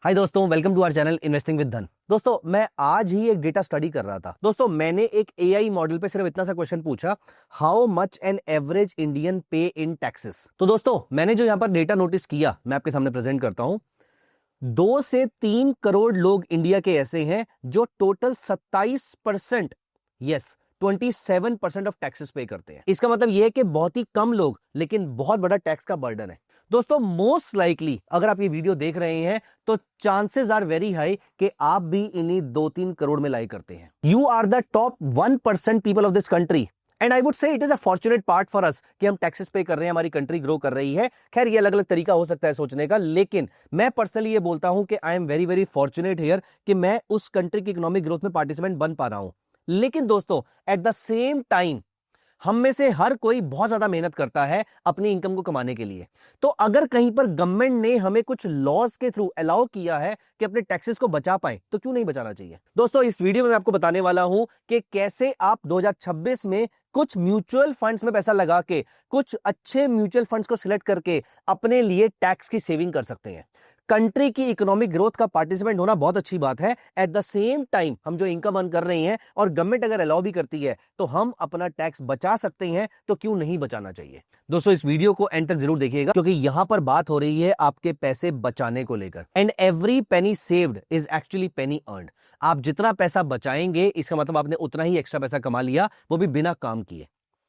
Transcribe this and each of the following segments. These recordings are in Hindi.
हाय दोस्तों, welcome to our channel investing with Dhan. दोस्तों, मैं आज ही एक डेटा स्टडी कर रहा था। दोस्तों, मैंने एक एआई मॉडल पे सिर्फ इतना सा क्वेश्चन पूछा, how much an average Indian पे इन टैक्सेस। तो दोस्तों, मैंने जो यहां पर डेटा नोटिस किया, मैं आपके सामने प्रेजेंट करता हूं। 2 से 3 करोड़ लोग इंडिया के ऐसे हैं जो टोटल 27%, यस 27% ऑफ टैक्सेस पे करते हैं। इसका मतलब यह है कि बहुत ही कम लोग, लेकिन बहुत बड़ा टैक्स का बर्डन है। दोस्तों, मोस्ट लाइकली अगर आप ये वीडियो देख रहे हैं तो चांसेस आर वेरी हाई कि आप भी इन्हीं 2-3 करोड़ में लाई करते हैं। You are the top 1% people of this country and I would say it is a fortunate part for us कि हम टैक्सेस पे कर रहे हैं, हमारी कंट्री ग्रो कर रही है। खैर, ये अलग अलग तरीका हो सकता है सोचने का, लेकिन मैं पर्सनली ये बोलता हूं कि I am very very fortunate here कि मैं उस कंट्री की इकोनॉमिक ग्रोथ में पार्टिसिपेंट बन पा रहा हूं। लेकिन दोस्तों, एट द सेम टाइम हम में से हर कोई बहुत ज्यादा मेहनत करता है अपनी इनकम को कमाने के लिए। तो अगर कहीं पर गवर्नमेंट ने हमें कुछ लॉज के थ्रू अलाउ किया है कि अपने टैक्सेस को बचा पाए, तो क्यों नहीं बचाना चाहिए। दोस्तों, इस वीडियो में मैं आपको बताने वाला हूं कि कैसे आप 2026 में कुछ म्यूचुअल फंड्स में पैसा लगा के, कुछ अच्छे म्यूचुअल फंड्स को सिलेक्ट करके अपने लिए टैक्स की सेविंग कर सकते हैं। कंट्री की इकोनॉमिक ग्रोथ का पार्टिसिपेंट होना बहुत अच्छी बात है। एट द सेम टाइम हम जो इनकम अर्न कर रहे हैं और गवर्नमेंट अगर अलाउ भी करती है तो हम अपना टैक्स बचा सकते हैं, तो क्यों नहीं बचाना चाहिए। दोस्तों, इस वीडियो को एंड तक जरूर देखिएगा, क्योंकि यहां पर बात हो रही है आपके पैसे बचाने को लेकर। And every penny saved is actually Penney earned. आप जितना पैसा बचाएंगे, इसका मतलब आपने उतना ही एक्स्ट्रा पैसा कमा लिया, वो भी बिना काम किए।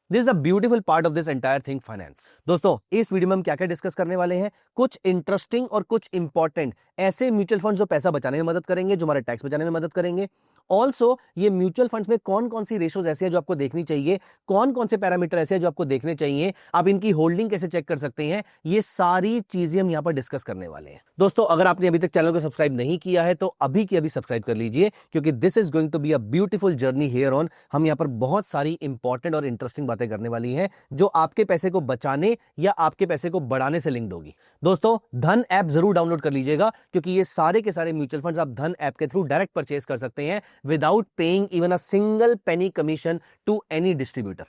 This is a beautiful part of this entire thing, finance. दोस्तों, इस वीडियो में हम क्या क्या डिस्कस करने वाले हैं, कुछ इंटरेस्टिंग और कुछ इंपॉर्टेंट ऐसे म्यूचुअल फंड जो पैसा बचाने में मदद करेंगे, जो हमारे टैक्स बचाने में मदद करेंगे। ऑल्सो ये म्यूचुअल फंड्स में कौन कौन सी रेशोज ऐसे हैं जो आपको देखनी चाहिए, कौन कौन से पैरामीटर ऐसे हैं जो आपको देखने चाहिए, आप इनकी होल्डिंग कैसे चेक कर सकते हैं, ये सारी चीजें हम यहां पर डिस्कस करने वाले हैं। दोस्तों, अगर आपने अभी तक चैनल को सब्सक्राइब नहीं किया है तो अभी की अभी सब्सक्राइब कर लीजिए, क्योंकि this is going to be a beautiful journey here on. हम यहां पर बहुत सारी इंपॉर्टेंट और इंटरेस्टिंग बातें करने वाली हैं जो आपके पैसे को बचाने या आपके पैसे को बढ़ाने से लिंक्ड होगी। दोस्तों, धन ऐप जरूर डाउनलोड कर लीजिएगा, क्योंकि ये सारे के सारे म्यूचुअल फंड्स आप धन ऐप के थ्रू डायरेक्ट परचेज कर सकते हैं without paying even a single penny commission to any distributor.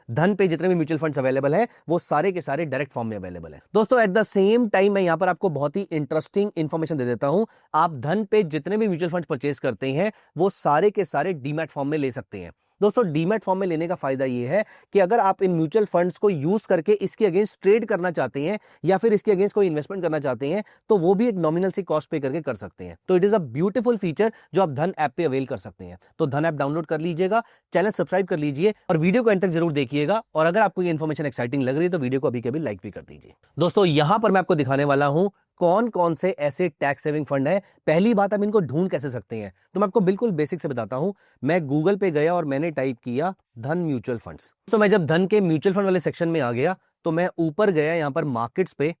Dhan पे जितने भी म्यूचुअल फंड्स अवेलेबल है वो सारे के सारे डायरेक्ट फॉर्म में अवेलेबल है। दोस्तों, एट द सेम टाइम मैं यहां पर आपको बहुत ही इंटरेस्टिंग इंफॉर्मेशन दे देता हूं। आप धन पे जितने भी म्यूचुअल फंड्स परचेज करते हैं वो सारे के सारे डीमैट फॉर्म में ले सकते हैं। दोस्तों, डीमैट फॉर्म में लेने का फायदा यह है कि अगर आप इन म्यूचुअल फंड्स को यूज करके इसके अगेंस्ट ट्रेड करना चाहते हैं या फिर इसके अगेंस्ट कोई इन्वेस्टमेंट करना चाहते हैं, तो वो भी एक नॉमिनल सी कॉस्ट पे करके कर सकते हैं। तो it is a beautiful feature जो आप धन ऐप पे अवेल कर सकते हैं। तो धन ऐप डाउनलोड कर लीजिएगा, चैनल सब्सक्राइब कर लीजिए और वीडियो को एंड तक जरूर देखिएगा। और अगर आपको ये इन्फॉर्मेशन एक्साइटिंग लग रही है तो वीडियो को अभी कभी लाइक भी कर दीजिए। दोस्तों, यहां पर मैं आपको दिखाने वाला हूं कौन कौन से ऐसे टैक्स सेविंग फंड है। पहली बात, आप इनको ढूंढ कैसे सकते हैं, तो मैं आपको बिल्कुल बेसिक से बताता हूं। मैं गूगल पे गया और मैंने टाइप किया धन म्यूचुअल फंड्स। तो मैं जब धन के म्यूचुअल फंड वाले सेक्शन में आ गया तो मैं ऊपर गया यहां पर मार्केट्स पे,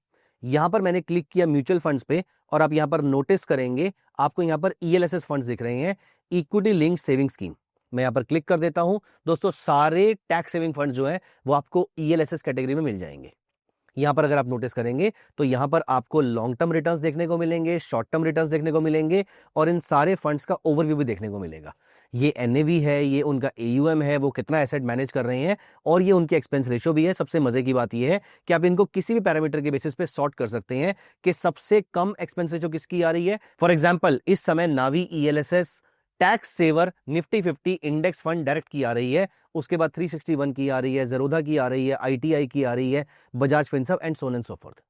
यहां पर मैंने क्लिक किया म्यूचुअल फंड्स पे और आप यहां पर नोटिस करेंगे आपको यहां पर ईएलएसएस फंड्स दिख रहे हैं, इक्विटी लिंक्ड सेविंग स्कीम। मैं यहां पर क्लिक कर देता हूं। दोस्तों, सारे टैक्स सेविंग फंड जो है वो आपको ईएलएसएस कैटेगरी में मिल जाएंगे। यहां पर अगर आप नोटिस करेंगे तो यहां पर आपको लॉन्ग टर्म रिटर्न्स देखने को मिलेंगे, शॉर्ट टर्म रिटर्न्स देखने को मिलेंगे और इन सारे फंड्स का ओवरव्यू भी देखने को मिलेगा। ये एनएवी है, ये उनका एयूएम है, वो कितना एसेट मैनेज कर रहे हैं, और ये उनके एक्सपेंस रेशियो भी है। सबसे मजे की बात ये है कि आप इनको किसी भी पैरामीटर के बेसिस पे सॉर्ट कर सकते हैं कि सबसे कम एक्सपेंस रेशियो किसकी आ रही है। फॉर एग्जाम्पल, इस समय Navi ELSS tax saver Nifty 50 index fund direct की आ रही है, उसके बाद 361 की आ रही है, ज़ेरोधा की आ रही है, आईटीआई की आ रही है, Bajaj Finserv and so on and so fourth.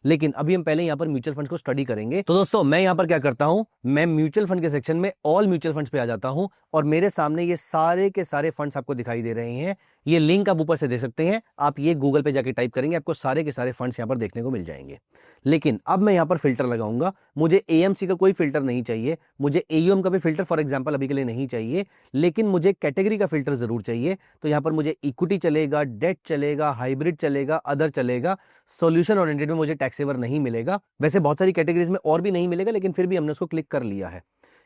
लेकिन अभी हम पहले यहां पर म्यूचुअल फंड्स को स्टडी करेंगे। तो दोस्तों, मैं यहां पर क्या करता हूं, मैं म्यूचुअल फंड के सेक्शन में ऑल म्यूचुअल फंड्स पे आ जाता हूं और मेरे सामने ये सारे के सारे फंड्स आपको दिखाई दे रहे हैं। ये लिंक आप ऊपर से दे सकते हैं, आप ये गूगल पे जाके टाइप करेंगे, आपको सारे के सारे फंड्स यहां पर देखने को मिल जाएंगे। लेकिन अब मैं यहां पर फिल्टर लगाऊंगा। मुझे एएमसी का कोई फिल्टर नहीं चाहिए, मुझे एयूएम का भी फिल्टर फॉर एग्जाम्पल अभी के लिए नहीं चाहिए, लेकिन मुझे कैटेगरी का फिल्टर जरूर चाहिए। तो यहां पर मुझे इक्विटी चलेगा, डेट चलेगा, हाइब्रिड चलेगा, अदर चलेगा, सोल्यूशन ओरिएंटेड में मुझे टैक्स सेवर नहीं मिलेगा। वैसे बहुत सारी कैटेगरीज में और भी नहीं मिलेगा, लेकिन फिर भी हमने उसको क्लिक कर लिया है।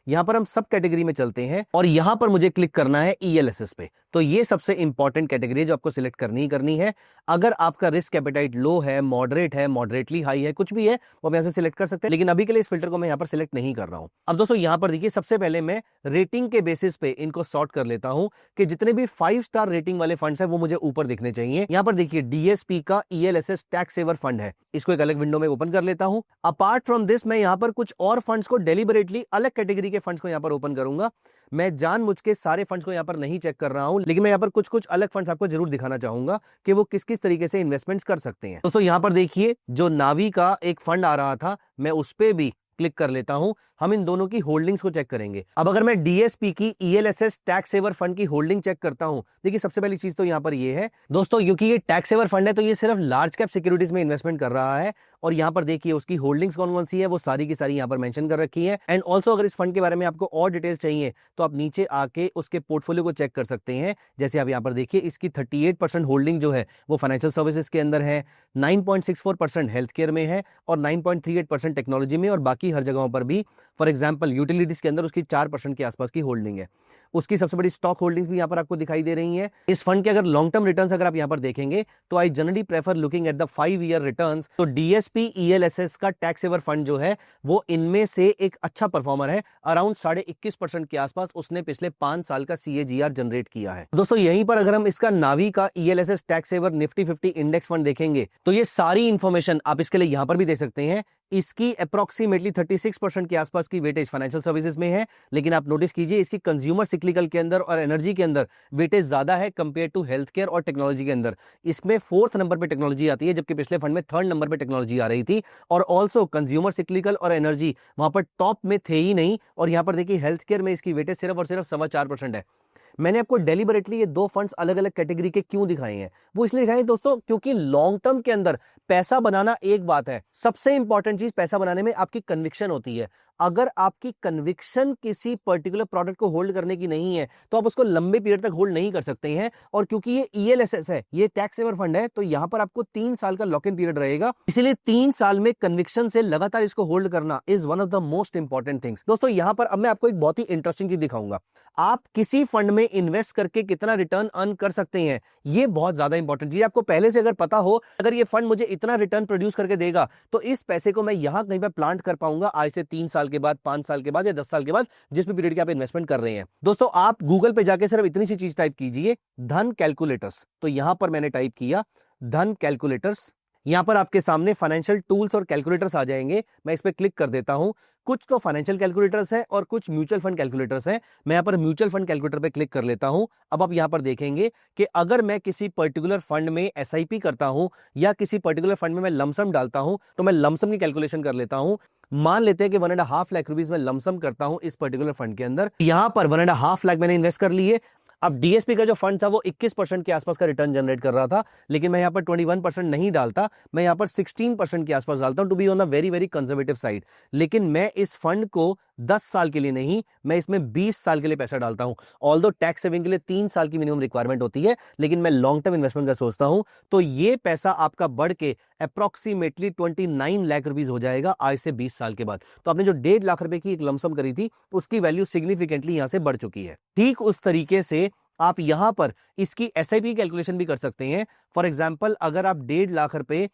यहां पर हम सब कैटेगरी में चलते हैं और यहां पर मुझे क्लिक करना है ELSS पे। तो ये सबसे इंपॉर्टेंट कैटेगरी है जो आपको सिलेक्ट करनी ही करनी है। अगर आपका रिस्क एपेटाइट लो है, मॉडरेट है, मॉडरेटली हाई है, कुछ भी है, वो आप यहां से सिलेक्ट कर सकते हैं, लेकिन अभी के लिए इस फिल्टर को मैं यहां पर सिलेक्ट नहीं कर रहा हूं। अब दोस्तों यहां पर देखिए, सबसे पहले मैं रेटिंग के बेसिस पे इनको सॉर्ट कर लेता हूं कि जितने भी 5 स्टार रेटिंग वाले फंड्स हैं वो मुझे ऊपर दिखने चाहिए। यहां पर देखिए DSP का ELSS टैक्स सेवर फंड है, इसको एक अलग विंडो में ओपन कर लेता हूं। अपार्ट फ्रॉम दिस मैं यहां पर कुछ और फंड्स को डेलिबरेटली अलग कैटेगरी के फंड्स को यहां पर ओपन करूंगा। मैं जानबूझ के सारे फंड्स को यहां पर नहीं चेक कर रहा हूं, लेकिन मैं यहां पर कुछ कुछ अलग फंड्स आपको जरूर दिखाना चाहूंगा कि वो किस किस तरीके से इन्वेस्टमेंट्स कर सकते हैं। दोस्तों यहां पर देखिए, जो नावी का एक फंड आ रहा था, मैं उस पे भी क्लिक कर लेता हूं। हम इन दोनों की होल्डिंग्स को चेक करेंगे। अब अगर मैं DSP की ELSS टैक्स सेवर फंड की होल्डिंग चेक करता हूं, देखिए सबसे पहली चीज तो यहां पर ये है दोस्तों, क्योंकि ये टैक्स सेवर फंड है तो ये सिर्फ लार्ज कैप सिक्योरिटीज में इन्वेस्टमेंट कर रहा है। और यहां पर देखिए उसकी होल्डिंग्स कौन कौन सी है, वो सारी की सारी यहां पर मेंशन कर रखी है। एंड ऑल्सो अगर इस फंड के बारे में आपको और डिटेल्स चाहिए तो आप नीचे आके उसके पोर्टफोलियो को चेक कर सकते हैं। जैसे आप यहां पर देखिए, इसकी 38% होल्डिंग जो है वो फाइनेंशियल सर्विसेज के अंदर है, 9.64% हेल्थ केयर में है और 9.38% टेक्नोलॉजी में, और बाकी हर जगहों पर भी। फॉर एग्जांपल यूटिलिटीज के अंदर उसकी 4% के आसपास की होल्डिंग है। उसकी सबसे बड़ी स्टॉक होल्डिंग्स भी यहां पर आपको दिखाई दे रही हैं। इस फंड के अगर लॉन्ग टर्म रिटर्न्स अगर आप यहां पर देखेंगे तो I generally prefer looking at the 5 year returns. तो DSP ELSS का टैक्स सेवर फंड जो है वो इनमें से एक अच्छा परफॉर्मर है। अराउंड 21.5% के आसपास उसने पिछले 5 साल का CAGR जनरेट किया है। दोस्तों यहीं पर अगर हम इसका नावी का ELSS tax saver Nifty 50 index fund देखेंगे तो ये सारी इंफॉर्मेशन आप इसके लिए यहां पर भी देख सकते हैं। इसकी अप्रोक्सीमेटली 36% के आसपास की वेटेज फाइनेंशियल सर्विसेज में है, लेकिन आप नोटिस कीजिए इसकी कंज्यूमर सिक्लिकल के अंदर और एनर्जी के अंदर वेटेज ज्यादा है कंपेयर टू हेल्थ केयर और टेक्नोलॉजी के अंदर। इसमें 4th नंबर पे टेक्नोलॉजी आती है, जबकि पिछले फंड में 3rd नंबर पे टेक्नोलॉजी आ रही थी। और ऑल्सो कंज्यूमर सिक्लिकल और एनर्जी वहां पर टॉप में थे ही नहीं। और यहां पर देखिए हेल्थ केयर में इसकी वेटेज सिर्फ और सिर्फ 4.25% है। मैंने आपको डेलिबरेटली ये दो फंड्स अलग अलग कैटेगरी के क्यों दिखाए हैं, वो इसलिए दिखाए दोस्तों क्योंकि लॉन्ग टर्म के अंदर पैसा बनाना एक बात है, सबसे इंपॉर्टेंट चीज पैसा बनाने में आपकी कन्विक्शन होती है। अगर आपकी कन्विक्शन किसी पर्टिकुलर प्रोडक्ट को होल्ड करने की नहीं है तो आप उसको लंबे पीरियड तक होल्ड नहीं कर सकते हैं। और क्योंकि ये ELSS है, ये टैक्स सेवर फंड है, तो यहां पर आपको 3 साल का लॉक इन पीरियड रहेगा। इसलिए 3 साल में कन्विक्शन से लगातार इसको होल्ड करना is one of the most important things. दोस्तों यहां पर अब मैं आपको एक बहुत ही इंटरेस्टिंग चीज दिखाऊंगा। आप किसी फंड में इन्वेस्ट करके कितना रिटर्न अर्न कर सकते हैं, ये बहुत ज्यादा इंपॉर्टेंट चीज। आपको पहले से अगर पता हो अगर ये फंड मुझे इतना रिटर्न प्रोड्यूस करके देगा तो इस पैसे को मैं यहां कहीं पर प्लांट कर पाऊंगा आज से 3 साल के बाद, 5 साल के बाद या 10 साल के बाद, जिस भी पीरियड की आप इन्वेस्टमेंट कर रहे हैं। दोस्तों आप गूगल पे जाके सिर्फ इतनी सी चीज टाइप कीजिए, धन कैलकुलेटर्स। तो यहां पर मैंने टाइप किया धन कैलकुलेटर्स। यहां पर आपके सामने फाइनेंशियल टूल्स और कैलकुलेटर्स आ जाएंगे। मैं इस पर क्लिक कर देता हूं। कुछ तो फाइनेंशियल कैलकुलेटर्स हैं और कुछ म्यूचुअल फंड कैलकुलेटर्स हैं। मैं यहां पर म्यूचुअल फंड कैलकुलेटर पे क्लिक कर लेता हूं। अब आप यहां पर देखेंगे कि अगर मैं किसी पर्टिकुलर फंड में SIP करता हूं या किसी पर्टिकुलर फंड में मैं लमसम डालता हूं तो मैं लमसम की कैलकुलेशन कर लेता हूं। मान लेते हैं कि 1.5 लाख रुपीस में लमसम करता हूं इस पर्टिकुलर फंड के अंदर। यहां पर 1.5 लाख मैंने इन्वेस्ट कर लिए। अब DSP का जो फंड था वो 21% के आसपास का रिटर्न जनरेट कर रहा था, लेकिन मैं यहां पर 21% नहीं डालता, मैं यहां पर 16% के आसपास डालता हूं, to be on the very very conservative side. लेकिन मैं इस फंड को 10 साल के लिए नहीं, मैं इसमें 20 साल के लिए पैसा डालता हूं। ऑल्दो टैक्स सेविंग के लिए 3 साल की मिनिमम रिक्वायरमेंट होती है, लेकिन मैं लॉन्ग टर्म इन्वेस्टमेंट का सोचता हूं। तो ये पैसा आपका बढ़ के अप्रोक्सीमेटली 29 लाख रुपीस हो जाएगा आज से 20 साल के बाद। तो आपने जो 1.5 लाख रुपए की एक लमसम करी थी उसकी वैल्यू सिग्निफिकेंटली यहां से बढ़ चुकी है। ठीक उस तरीके से आप यहां पर इसकी SIP कैलकुलेशन भी कर सकते हैं। फॉर एग्जाम्पल अगर आप 1.5 लाख रुपए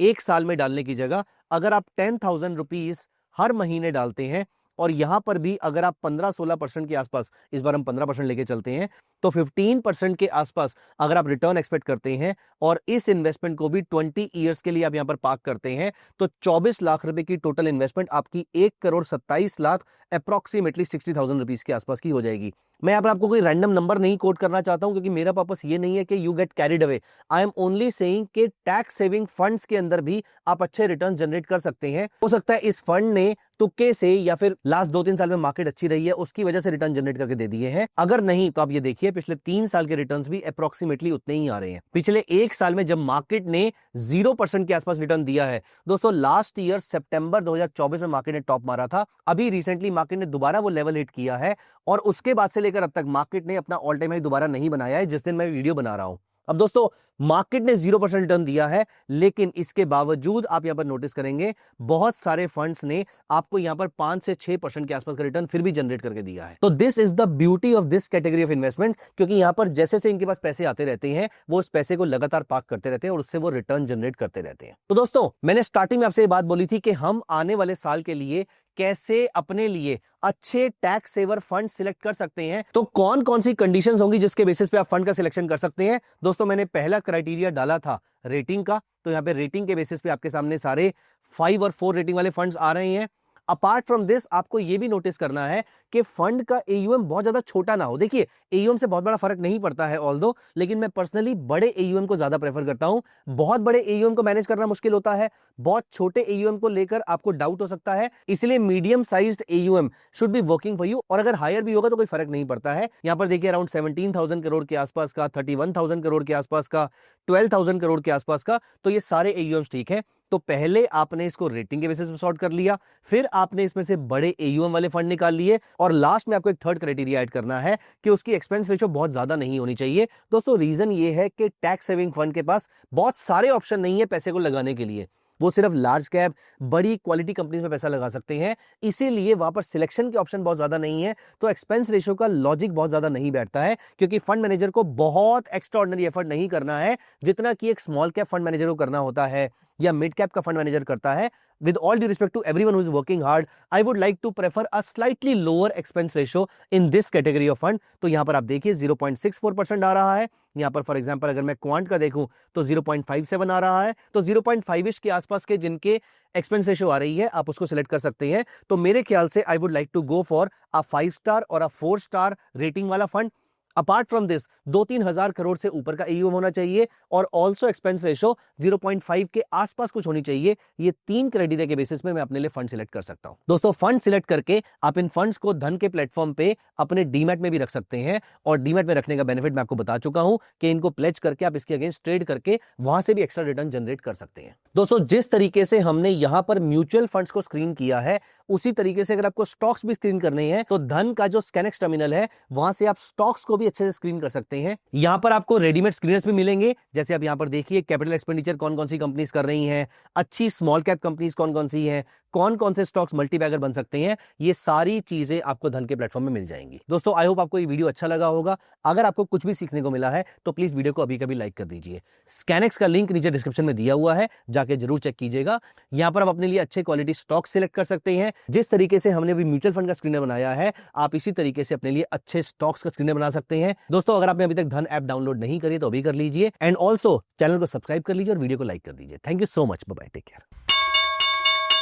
एक साल में डालने की जगह अगर आप 10,000 रुपीज हर महीने डालते हैं और यहां पर भी अगर आप 15-16% के आसपास, इस बार हम 15% लेके चलते हैं, तो 15% के आसपास अगर आप रिटर्न एक्सपेक्ट करते हैं और इस इन्वेस्टमेंट को भी 20 ईयर्स के लिए आप यहां पर पार्क करते हैं तो 24 लाख रुपए की टोटल इन्वेस्टमेंट आपकी 1,27 लाख अप्रोक्सीमेटली 60,000 रुपीज के आसपास की हो जाएगी। मैं यहाँ पर आपको कोई रैंडम नंबर नहीं कोट करना चाहता हूं क्योंकि मेरा पर्पस ये नहीं है कि you get carried away. I am only saying कि टैक्स सेविंग फंड्स के अंदर भी आप अच्छे रिटर्न जनरेट कर सकते हैं। हो सकता है इस फंड ने तुक्के से या फिर लास्ट 2-3 साल में मार्केट अच्छी रही है उसकी वजह से रिटर्न जनरेट करके दे दिए हैं। अगर नहीं तो आप ये देखिए पिछले 3 साल के रिटर्न्स भी अप्रोक्सीमेटली उतने ही आ रहे हैं। पिछले 1 साल में जब मार्केट ने 0% के आसपास रिटर्न दिया है दोस्तों, लास्ट ईयर सितंबर 2024 में मार्केट ने टॉप मारा था। अभी रिसेंटली मार्केट ने दोबारा वो लेवल हिट किया है और उसके बाद से लेकर अब तक मार्केट ने अपना ऑल टाइम हाई दोबारा नहीं बनाया है जिस दिन मैं वीडियो बना रहा हूं। अब दोस्तों मार्केट ने 0% रिटर्न दिया है, लेकिन इसके बावजूद आप यहां पर नोटिस करेंगे बहुत सारे फंड्स ने आपको यहां पर 5 से 6% के आसपास का रिटर्न फिर भी जनरेट करके दिया है। तो this is the beauty of this category of investment, क्योंकि यहां पर जैसे से इनके पास पैसे आते रहते हैं वो उस पैसे को लगातार पार्क करते रहते हैं और उससे वो रिटर्न जनरेट करते रहते हैं। तो दोस्तों मैंने स्टार्टिंग में आपसे ये बात बोली थी कि हम आने वाले साल के लिए कैसे अपने लिए अच्छे टैक्स सेवर फंड सिलेक्ट कर सकते हैं। तो कौन कौन सी कंडीशंस होंगी जिसके बेसिस पे आप फंड का सिलेक्शन कर सकते हैं। दोस्तों मैंने पहला क्राइटेरिया डाला था रेटिंग का, तो यहां पे रेटिंग के बेसिस पे आपके सामने सारे 5 और 4 रेटिंग वाले फंड्स आ रहे हैं। अपार्ट फ्रॉम दिस आपको यह भी नोटिस करना है कि फंड का एयूएम बहुत ज्यादा छोटा ना हो। देखिए एयूएम से बहुत बड़ा फर्क नहीं पड़ता है ऑल्दो, लेकिन मैं पर्सनली बड़े एयूएम को ज्यादा प्रेफर करता हूं। बहुत बड़े एयूएम को मैनेज करना मुश्किल होता है, बहुत छोटे एयूएम को लेकर आपको डाउट हो सकता है, इसलिए medium sized AUM should be working for you. और अगर हायर भी होगा तो कोई फर्क नहीं पड़ता है। यहां पर देखिए अराउंड 17,000 करोड़ के आसपास का, 31,000 करोड़ के आसपास का, 12,000 करोड़ के आसपास का, तो ये सारे एयूएम्स ठीक है। तो पहले आपने इसको रेटिंग के बेसिस पे सॉर्ट कर लिया, फिर आपने इसमें से बड़े एयूएम वाले फंड निकाल लिए, और लास्ट में आपको एक थर्ड क्राइटेरिया ऐड करना है कि उसकी एक्सपेंस रेशियो बहुत ज्यादा नहीं होनी चाहिए। दोस्तों रीजन ये है कि टैक्स सेविंग फंड के पास बहुत सारे ऑप्शन नहीं है पैसे को लगाने के लिए, वो सिर्फ लार्ज कैप बड़ी क्वालिटी कंपनीज में पैसा लगा सकते हैं, इसीलिए वहां पर सिलेक्शन के ऑप्शन बहुत ज्यादा नहीं है। तो एक्सपेंस रेशियो का लॉजिक बहुत ज्यादा नहीं बैठता है, क्योंकि फंड मैनेजर को बहुत एक्स्ट्राऑर्डिनरी एफर्ट नहीं करना है जितना कि एक स्मॉल कैप फंड मैनेजर को करना होता है या मिड कैप का फंड मैनेजर करता है। With all due respect to everyone who is working hard, I would like to prefer a slightly lower expense ratio in this category of fund. तो यहां पर आप देखिए 0.64% आ रहा है। यहां पर फॉर एग्जांपल अगर मैं क्वांट का देखूं तो 0.57 आ रहा है। तो 0.5 के आसपास के जिनके एक्सपेंस रेशियो आ रही है आप उसको सिलेक्ट कर सकते हैं। तो मेरे ख्याल से I would like to go for a 5 star और अ 4 स्टार रेटिंग वाला फंड। अपार्ट फ्रॉम दिस 2-3 हजार करोड़ से ऊपर का एयूएम होना चाहिए, और ऑल्सो एक्सपेंस रेशो 0.5 के आसपास कुछ होनी चाहिए। ये 3 क्राइटेरिया के बेसिस में मैं अपने लिए फंड सिलेक्ट कर सकता हूं। दोस्तों फंड सिलेक्ट करके आप इन फंड्स को धन के प्लेटफॉर्म पे अपने डीमैट में भी रख सकते हैं, और डीमैट में रखने का बेनिफिट मैं आपको बता चुका हूं कि इनको प्लेज करके आप इसके अगेंस्ट ट्रेड करके वहां से भी एक्स्ट्रा रिटर्न जनरेट कर सकते हैं। दोस्तों जिस तरीके से हमने यहां पर म्यूचुअल फंड्स को स्क्रीन किया है, उसी तरीके से अगर आपको स्टॉक्स भी स्क्रीन करने हैं तो धन का जो स्कैनेक्स टर्मिनल है वहां से आप स्टॉक्स को भी अच्छे से स्क्रीन कर सकते हैं। यहां पर आपको रेडीमेड स्क्रीनर्स भी मिलेंगे, जैसे आप यहां पर देखिए कैपिटल एक्सपेंडिचर कौन कौन सी कंपनीज कर रही हैं, अच्छी स्मॉल कैप कंपनीज कौन कौन सी हैं, कौन कौन से स्टॉक्स मल्टीबैगर बन सकते हैं, ये सारी चीजें आपको धन के प्लेटफॉर्म में मिल जाएंगी। दोस्तों आई होप आपको ये वीडियो अच्छा लगा होगा। अगर आपको कुछ भी सीखने को मिला है तो प्लीज वीडियो को अभी कभी लाइक कर दीजिए। स्कैनेक्स का लिंक नीचे डिस्क्रिप्शन में दिया हुआ है, जाके जरूर चेक कीजिएगा। यहां पर आप अपने लिए अच्छे क्वालिटी स्टॉक सिलेक्ट कर सकते हैं। जिस तरीके से हमने अभी म्यूचुअल फंड का स्क्रीनर बनाया है, आप इसी तरीके से अपने लिए अच्छे स्टॉक्स का स्क्रीनर बना सकते हैं। दोस्तों अगर आपने अभी तक धन ऐप डाउनलोड नहीं करी तो अभी कर लीजिए, एंड ऑल्सो चैनल को सब्सक्राइब कर लीजिए और वीडियो को लाइक कर दीजिए। Thank you so much, bye bye, take care.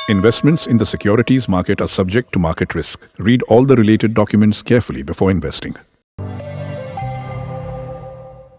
Investments in the securities market are subject to market risk. Read all the related documents carefully before investing.